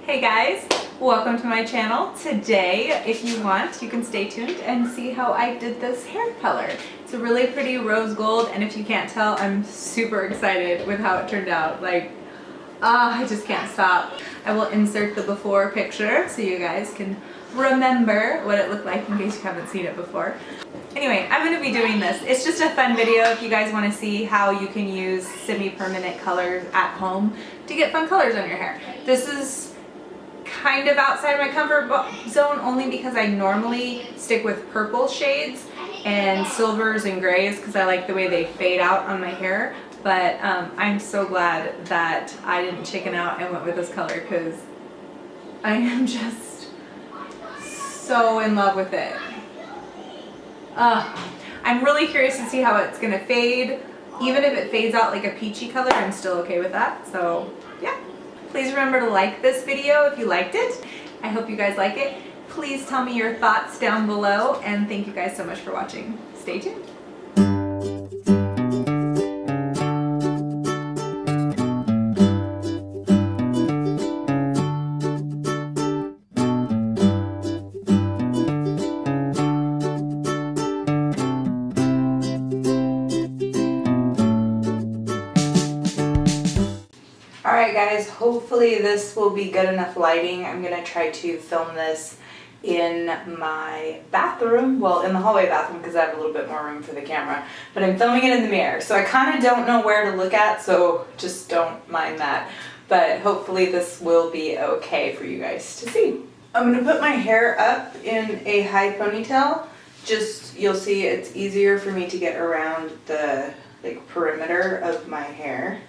Hey guys, welcome to my channel. Today, if you want, you can stay tuned and see how I did this hair color. It's a really pretty rose gold, and if you can't tell, I'm super excited with how it turned out. I just can't stop. I will insert the before picture so you guys can remember what it looked like in case you haven't seen it before. Anyway, I'm going to be doing this. It's just a fun video if you guys want to see how you can use semi-permanent colors at home to get fun colors on your hair. This is kind of outside my comfort zone only because I normally stick with purple shades and silvers and grays because I like the way they fade out on my hair. But I'm so glad that I didn't chicken out and went with this color because I am just so in love with it. I'm really curious to see how it's gonna fade. Even if it fades out like a peachy color, I'm still okay with that. So yeah, please remember to like this video if you liked it. I hope you guys like it. Please tell me your thoughts down below, and thank you guys so much for watching. Stay tuned. Alright guys, hopefully this will be good enough lighting. I'm going to try to film this in my bathroom, well in the hallway bathroom because I have a little bit more room for the camera, but I'm filming it in the mirror, so I kind of don't know where to look at, so just don't mind that. But hopefully this will be okay for you guys to see. I'm going to put my hair up in a high ponytail. Just, you'll see it's easier for me to get around the perimeter of my hair.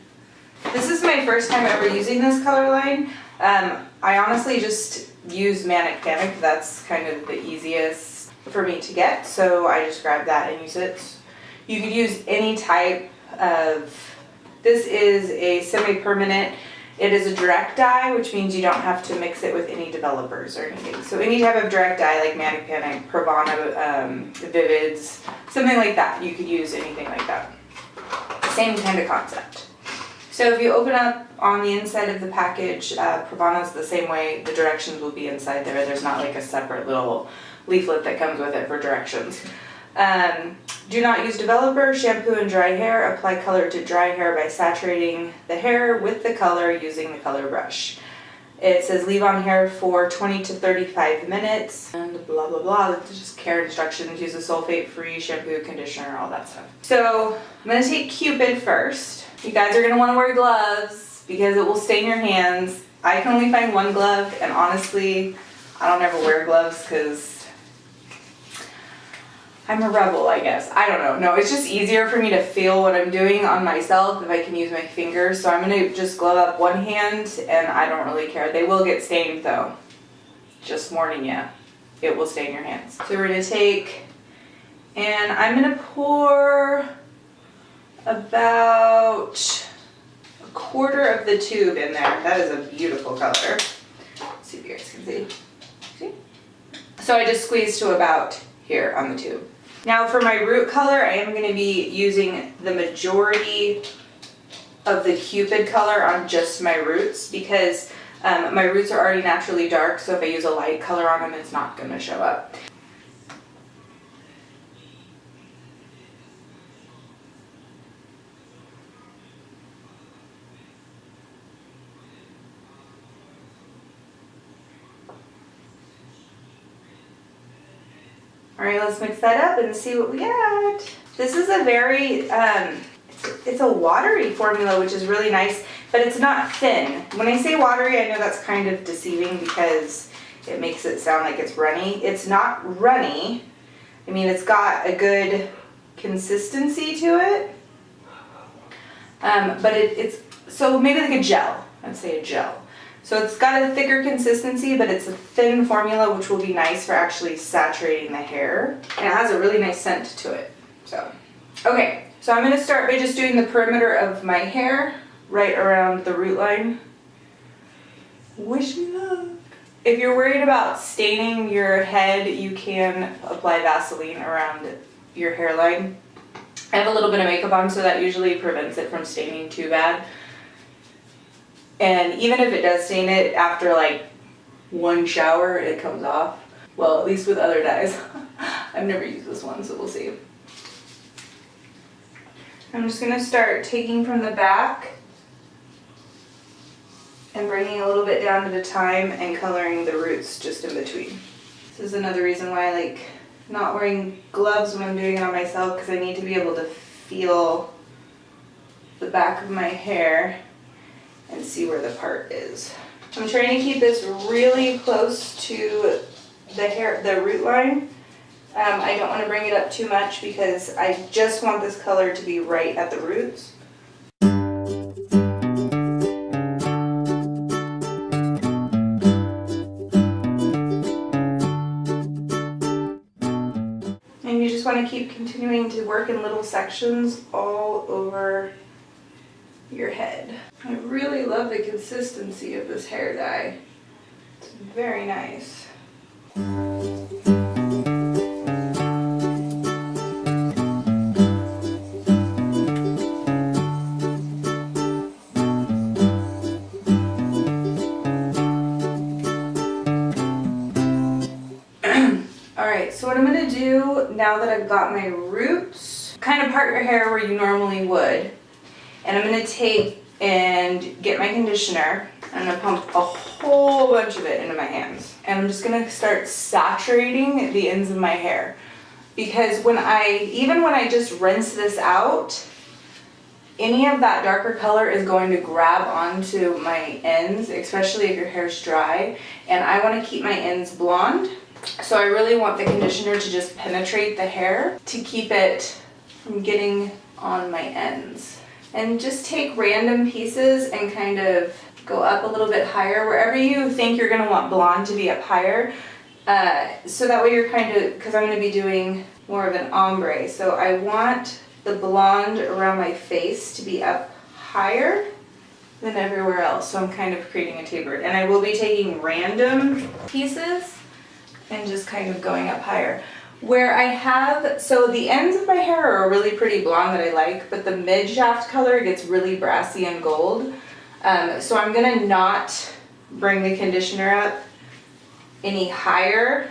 This is my first time ever using this color line. I honestly just use Manic Panic. That's kind of the easiest for me to get, so I just grab that and use it. You could use any type of, this is a semi-permanent. It is a direct dye, which means you don't have to mix it with any developers or anything. So any type of direct dye like Manic Panic, Pravana, Vivids, something like that. You could use anything like that. Same kind of concept. So if you open up on the inside of the package, Pravana's the same way. The directions will be inside there. There's not like a separate little leaflet that comes with it for directions. Do not use developer, shampoo and dry hair. Apply color to dry hair by saturating the hair with the color using the color brush. It says leave on hair for 20 to 35 minutes and blah blah blah. That's just care instructions. Use a sulfate-free shampoo, conditioner, all that stuff. So I'm going to take Cupid first. You guys are going to want to wear gloves because it will stain your hands. I can only find one glove, and honestly, I don't ever wear gloves because I'm a rebel, I guess. I don't know. No, it's just easier for me to feel what I'm doing on myself if I can use my fingers. So I'm going to just glove up one hand, and I don't really care. They will get stained though. Just warning you. It will stain your hands. So we're going to take, and I'm going to pour about a quarter of the tube in there. That is a beautiful color. Let's see if you guys can see. See? So I just squeezed to about here on the tube. Now for my root color, I am going to be using the majority of the Cupid color on just my roots because my roots are already naturally dark, so if I use a light color on them, it's not going to show up. All right, let's mix that up and see what we got. This is a very, it's a watery formula, which is really nice, but it's not thin. When I say watery, I know that's kind of deceiving because it makes it sound like it's runny. It's not runny. I mean, it's got a good consistency to it, but it's, so maybe like a gel, I'd say a gel. So it's got a thicker consistency, but it's a thin formula, which will be nice for actually saturating the hair. And it has a really nice scent to it. So, okay. So I'm going to start by just doing the perimeter of my hair, right around the root line. Wish me luck. If you're worried about staining your head, you can apply Vaseline around your hairline. I have a little bit of makeup on, so that usually prevents it from staining too bad. And even if it does stain it, after like one shower, it comes off. Well, at least with other dyes. I've never used this one, so we'll see. I'm just gonna start taking from the back and bringing a little bit down to the thyme and coloring the roots just in between. This is another reason why I like not wearing gloves when I'm doing it on myself, because I need to be able to feel the back of my hair and see where the part is. I'm trying to keep this really close to the root line. I don't want to bring it up too much because I just want this color to be right at the roots. And you just want to keep continuing to work in little sections all over your head. I really love the consistency of this hair dye. It's very nice. Alright, so what I'm going to do now that I've got my roots, kind of part your hair where you normally would, and I'm going to take and get my conditioner. I'm going to pump a whole bunch of it into my hands. And I'm just going to start saturating the ends of my hair. Because even when I just rinse this out, any of that darker color is going to grab onto my ends, especially if your hair's dry. And I want to keep my ends blonde. So I really want the conditioner to just penetrate the hair to keep it from getting on my ends. And just take random pieces and kind of go up a little bit higher, wherever you think you're going to want blonde to be up higher. So that way you're kind of, because I'm going to be doing more of an ombre. So I want the blonde around my face to be up higher than everywhere else. So I'm kind of creating a tapered. And I will be taking random pieces and just kind of going up higher. Where I have, so the ends of my hair are really pretty blonde that I like, but the mid shaft color gets really brassy and gold. So I'm gonna not bring the conditioner up any higher.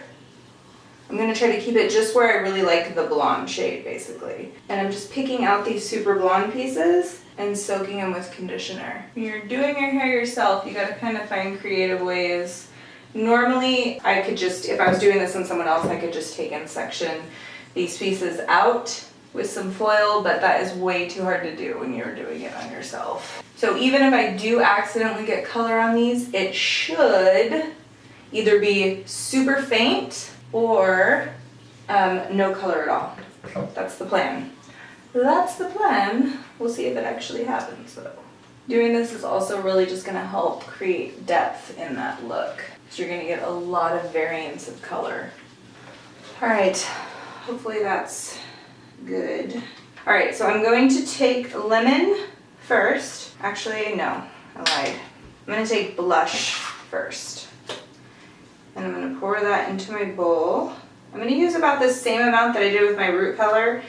I'm gonna try to keep it just where I really like the blonde shade, basically. And I'm just picking out these super blonde pieces and soaking them with conditioner. When you're doing your hair yourself, you gotta kind of find creative ways. Normally, I could just, if I was doing this on someone else, I could just take and section these pieces out with some foil, but that is way too hard to do when you're doing it on yourself. So even if I do accidentally get color on these, it should either be super faint or no color at all. That's the plan. That's the plan. We'll see if it actually happens though. Doing this is also really just gonna help create depth in that look. So you're gonna get a lot of variance of color. All right, hopefully that's good. All right, so I'm going to take lemon first. Actually, no, I lied. I'm gonna take blush first. And I'm gonna pour that into my bowl. I'm gonna use about the same amount that I did with my root color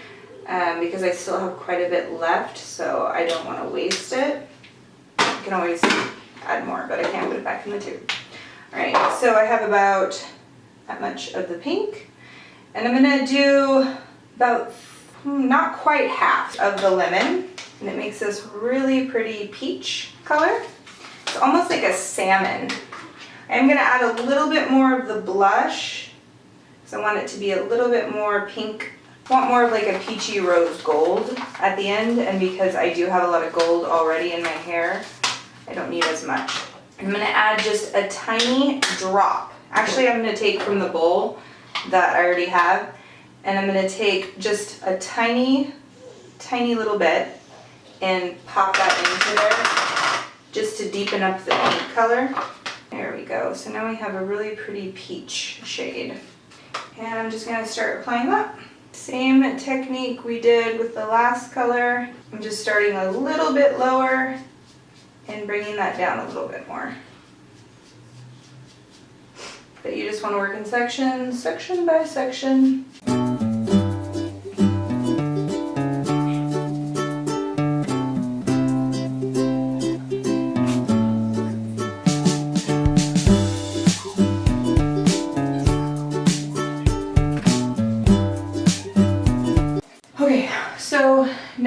because I still have quite a bit left, so I don't wanna waste it. I can always add more, but I can't put it back in the tube. All right, so I have about that much of the pink, and I'm gonna do about not quite half of the lemon, and it makes this really pretty peach color. It's almost like a salmon. I'm gonna add a little bit more of the blush, because I want it to be a little bit more pink. I want more of like a peachy rose gold at the end, and because I do have a lot of gold already in my hair, I don't need as much. I'm gonna add just a tiny drop. Actually, I'm gonna take from the bowl that I already have, and I'm gonna take just a tiny little bit and pop that into there just to deepen up the pink color. There we go. So now we have a really pretty peach shade. And I'm just gonna start applying that. Same technique we did with the last color. I'm just starting a little bit lower and bringing that down a little bit more. But you just want to work in sections, section by section.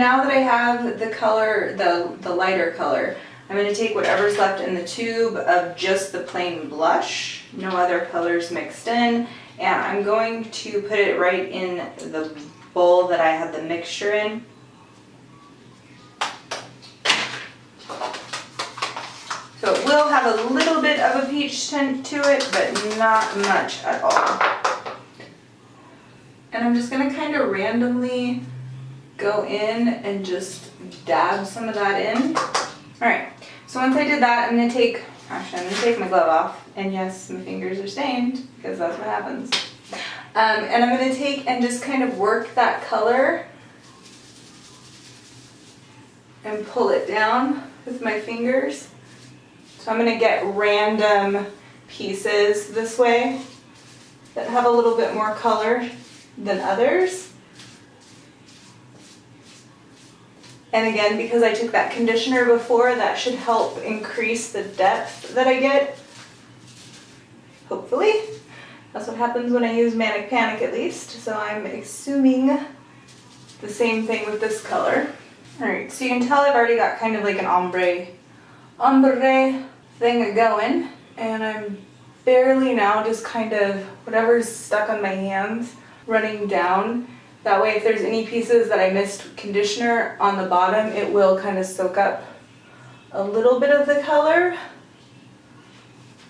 now that I have the color, the lighter color, I'm going to take whatever's left in the tube of just the plain blush, no other colors mixed in, and I'm going to put it right in the bowl that I had the mixture in. So it will have a little bit of a peach tint to it, but not much at all. And I'm just going to kind of randomly go in and just dab some of that in. Alright, so once I did that, I'm going to take my glove off. And yes, my fingers are stained, because that's what happens. And I'm going to take and just kind of work that color and pull it down with my fingers. So I'm going to get random pieces this way that have a little bit more color than others. And again, because I took that conditioner before, that should help increase the depth that I get. Hopefully. That's what happens when I use Manic Panic, at least. So I'm assuming the same thing with this color. Alright, so you can tell I've already got kind of like an ombre thing going. And I'm barely now just kind of, whatever's stuck on my hands, running down. That way if there's any pieces that I missed conditioner on the bottom, it will kind of soak up a little bit of the color.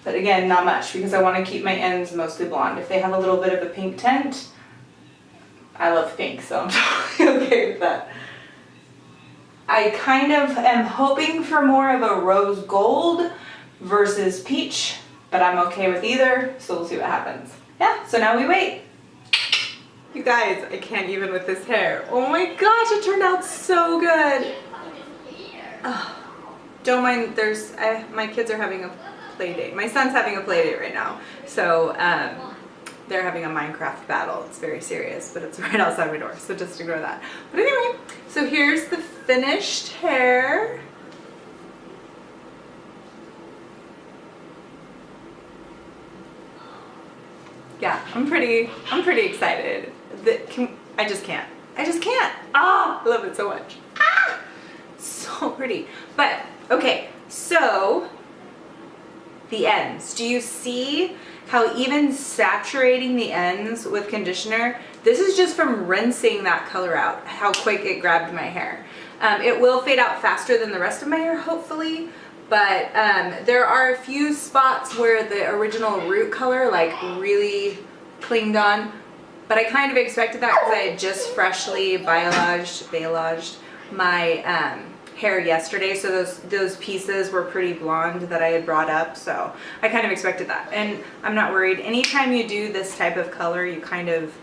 But again, not much, because I want to keep my ends mostly blonde. If they have a little bit of a pink tint, I love pink, so I'm totally okay with that. I kind of am hoping for more of a rose gold versus peach, but I'm okay with either, so we'll see what happens. Yeah, so now we wait. You guys, I can't even with this hair. Oh my gosh, it turned out so good. Oh, don't mind, my kids are having a play date. My son's having a play date right now. So they're having a Minecraft battle. It's very serious, but it's right outside my door, so just ignore that. But anyway, so here's the finished hair. Yeah, I'm pretty excited. I just can't. Ah, I love it so much. Ah, so pretty. But okay, so the ends. Do you see how even saturating the ends with conditioner, this is just from rinsing that color out, how quick it grabbed my hair. It will fade out faster than the rest of my hair, hopefully, but there are a few spots where the original root color like really clinged on, but I kind of expected that because I had just freshly balayaged my hair yesterday, so those pieces were pretty blonde that I had brought up, so I kind of expected that, and I'm not worried. Anytime you do this type of color, you kind of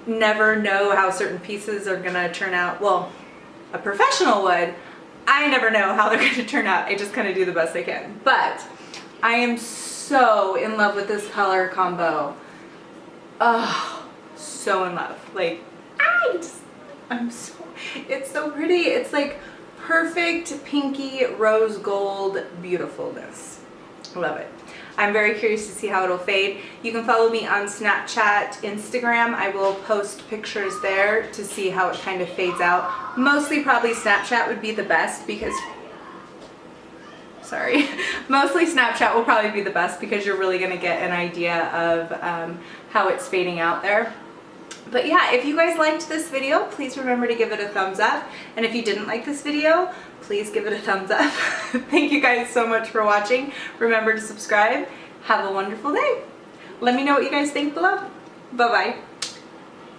never know how certain pieces are gonna turn out. Well, a professional would. I never know how they're gonna turn out. I just kind of do the best I can. But I am so in love with this color combo. Oh, so in love. Like, it's so pretty. It's like perfect pinky rose gold beautifulness. Love it. I'm very curious to see how it'll fade. You can follow me on Snapchat, Instagram. I will post pictures there to see how it kind of fades out. Mostly probably Snapchat would be the best because, mostly Snapchat will probably be the best because you're really gonna get an idea of how it's fading out there. But yeah, if you guys liked this video, please remember to give it a thumbs up. And if you didn't like this video, please give it a thumbs up. Thank you guys so much for watching. Remember to subscribe. Have a wonderful day. Let me know what you guys think below. Bye-bye.